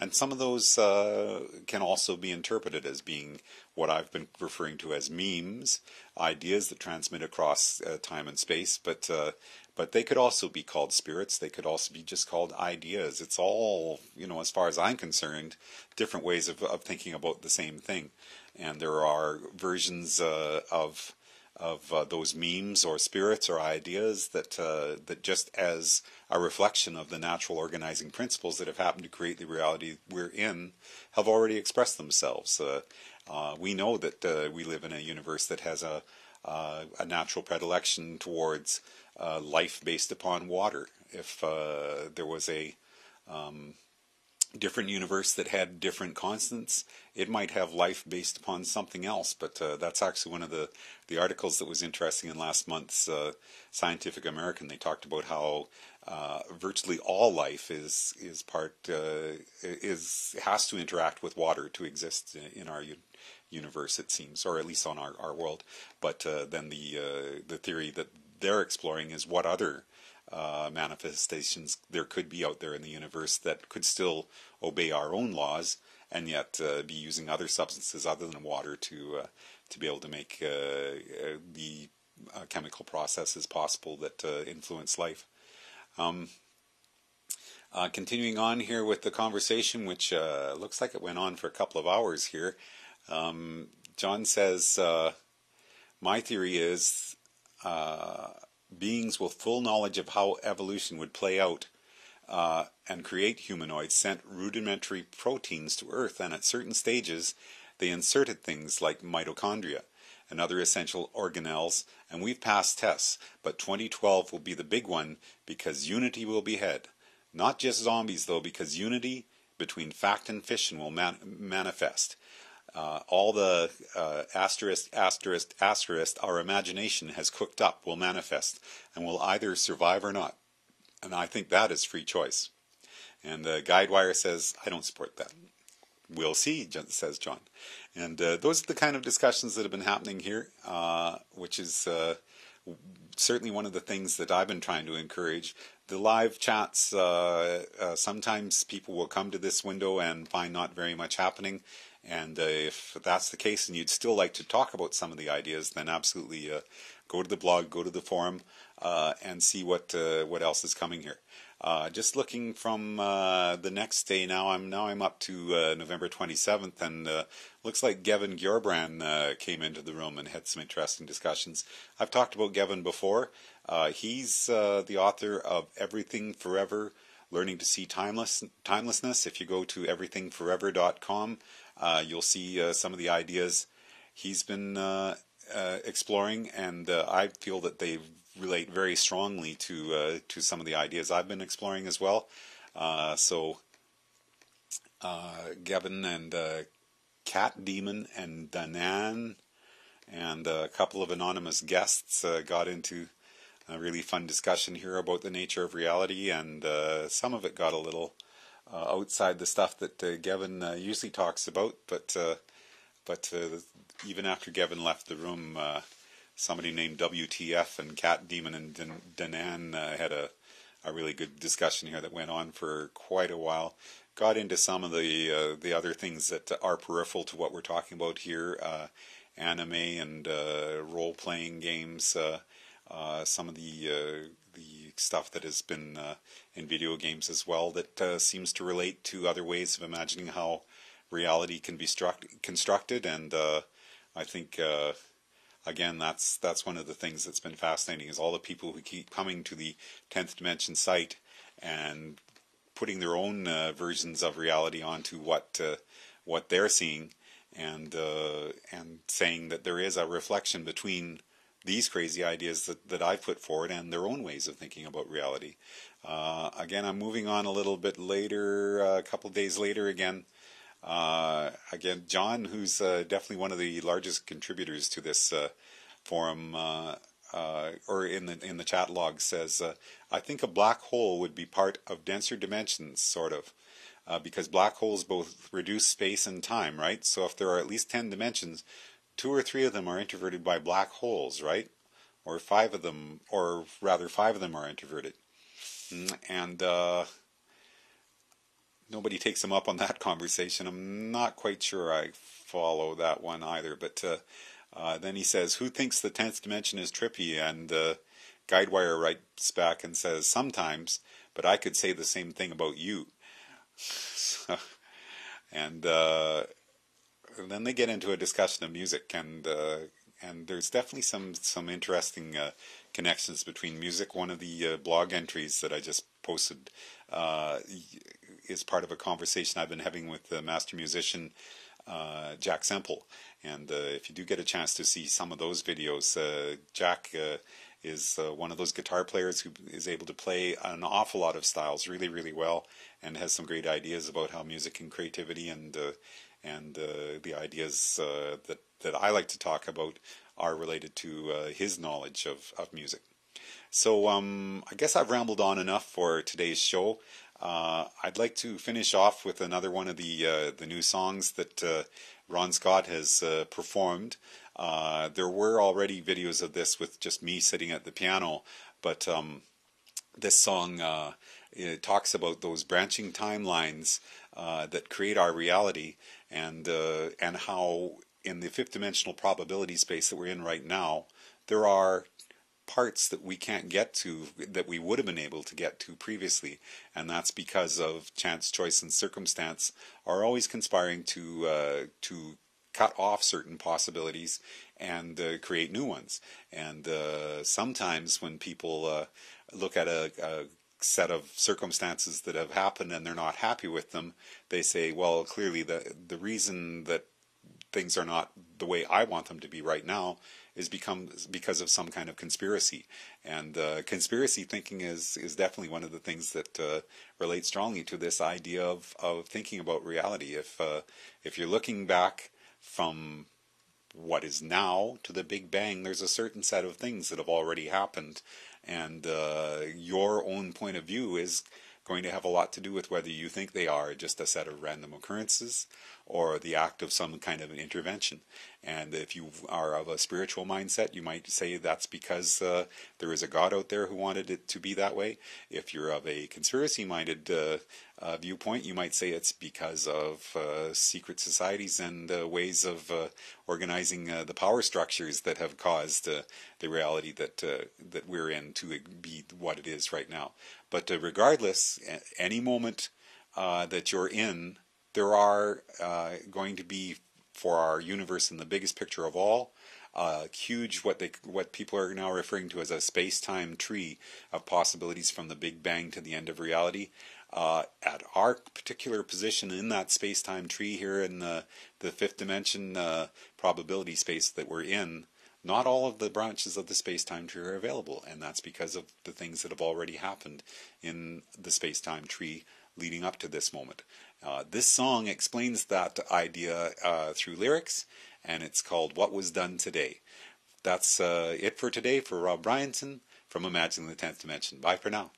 And some of those can also be interpreted as being what I've been referring to as memes, ideas that transmit across time and space, but they could also be called spirits. They could also be just called ideas. It's all, as far as I'm concerned, different ways of thinking about the same thing. And there are versions of those memes or spirits or ideas that just as a reflection of the natural organizing principles that have happened to create the reality we're in have already expressed themselves. We know that we live in a universe that has a natural predilection towards life based upon water. If there was a different universe that had different constants, it might have life based upon something else. But that's actually one of the articles that was interesting in last month's Scientific American. They talked about how virtually all life has to interact with water to exist in our universe, it seems, or at least on our world. But then the theory that they're exploring is what other manifestations there could be out there in the universe that could still obey our own laws and yet be using other substances other than water to be able to make the chemical processes possible that influence life. Continuing on here with the conversation, which looks like it went on for a couple of hours here. John says, my theory is beings with full knowledge of how evolution would play out and create humanoids sent rudimentary proteins to Earth, and at certain stages they inserted things like mitochondria and other essential organelles, and we've passed tests, but 2012 will be the big one because unity will be had. Not just zombies though, because unity between fact and fiction will manifest. All the asterisk our imagination has cooked up will manifest and will either survive or not. And I think that is free choice. And Guidewire says, I don't support that. We'll see, says John. And those are the kind of discussions that have been happening here, which is certainly one of the things that I've been trying to encourage. The live chats, sometimes people will come to this window and find not very much happening. And if that's the case and you'd still like to talk about some of the ideas, then absolutely go to the blog, go to the forum, and see what else is coming here. Just looking from the next day now, I'm up to November 27th, and looks like Gavin Gyorbrand came into the room and had some interesting discussions. I've talked about Gavin before. He's the author of Everything Forever, Learning to See Timelessness. If you go to everythingforever.com, you'll see some of the ideas he's been exploring, and I feel that they relate very strongly to some of the ideas I've been exploring as well. So Gavin and Cat Demon and Danan and a couple of anonymous guests got into a really fun discussion here about the nature of reality, and some of it got a little outside the stuff that Gavin usually talks about, but even after Gavin left the room, somebody named WTF and Cat Demon and Danan had a really good discussion here that went on for quite a while. Got into some of the other things that are peripheral to what we're talking about here, anime and role-playing games, some of the stuff that has been in video games as well that seems to relate to other ways of imagining how reality can be constructed, and I think again that's one of the things that's been fascinating, is all the people who keep coming to the 10th dimension site and putting their own versions of reality onto what they're seeing, and saying that there is a reflection between these crazy ideas that I put forward and their own ways of thinking about reality. Again, I'm moving on a little bit later, a couple of days later again. Again, John, who's definitely one of the largest contributors to this forum, or in the chat log, says, I think a black hole would be part of denser dimensions, sort of, because black holes both reduce space and time, right? So if there are at least 10 dimensions, 2 or 3 of them are introverted by black holes, right? Or 5 of them, or rather 5 of them are introverted. And nobody takes him up on that conversation. I'm not quite sure I follow that one either. But then he says, "Who thinks the 10th dimension is trippy?" And Guidewire writes back and says, "Sometimes, but I could say the same thing about you." and then they get into a discussion of music, and there's definitely some interesting connections between music. One of the blog entries that I just posted is part of a conversation I've been having with the master musician Jack Semple. And if you do get a chance to see some of those videos, Jack is one of those guitar players who is able to play an awful lot of styles really, really well, and has some great ideas about how music and creativity and the ideas that I like to talk about are related to his knowledge of music. So I guess I've rambled on enough for today's show. I'd like to finish off with another one of the new songs that Ron Scott has performed. There were already videos of this with just me sitting at the piano, but this song it talks about those branching timelines that create our reality, and how in the fifth dimensional probability space that we're in right now, there are parts that we can't get to that we would have been able to get to previously, and that's because of chance, choice, and circumstance are always conspiring to cut off certain possibilities and create new ones. And sometimes when people look at a set of circumstances that have happened and they're not happy with them, they say, well, clearly the reason that things are not the way I want them to be right now is because of some kind of conspiracy. And conspiracy thinking is definitely one of the things that relates strongly to this idea of thinking about reality. If you're looking back from what is now to the Big Bang, there's a certain set of things that have already happened, and your own point of view is going to have a lot to do with whether you think they are just a set of random occurrences or the act of some kind of an intervention. And if you are of a spiritual mindset, you might say that's because there is a God out there who wanted it to be that way. If you're of a conspiracy-minded viewpoint, you might say it's because of secret societies and ways of organizing the power structures that have caused the reality that we're in to be what it is right now. But regardless, any moment that you're in, there are going to be, for our universe in the biggest picture of all, huge what people are now referring to as a space-time tree of possibilities from the Big Bang to the end of reality. At our particular position in that space-time tree here in the fifth dimension probability space that we're in, not all of the branches of the space-time tree are available, and that's because of the things that have already happened in the space-time tree leading up to this moment. This song explains that idea through lyrics, and it's called What Was Done Today. That's it for today for Rob Bryanton from Imagining the 10th Dimension. Bye for now.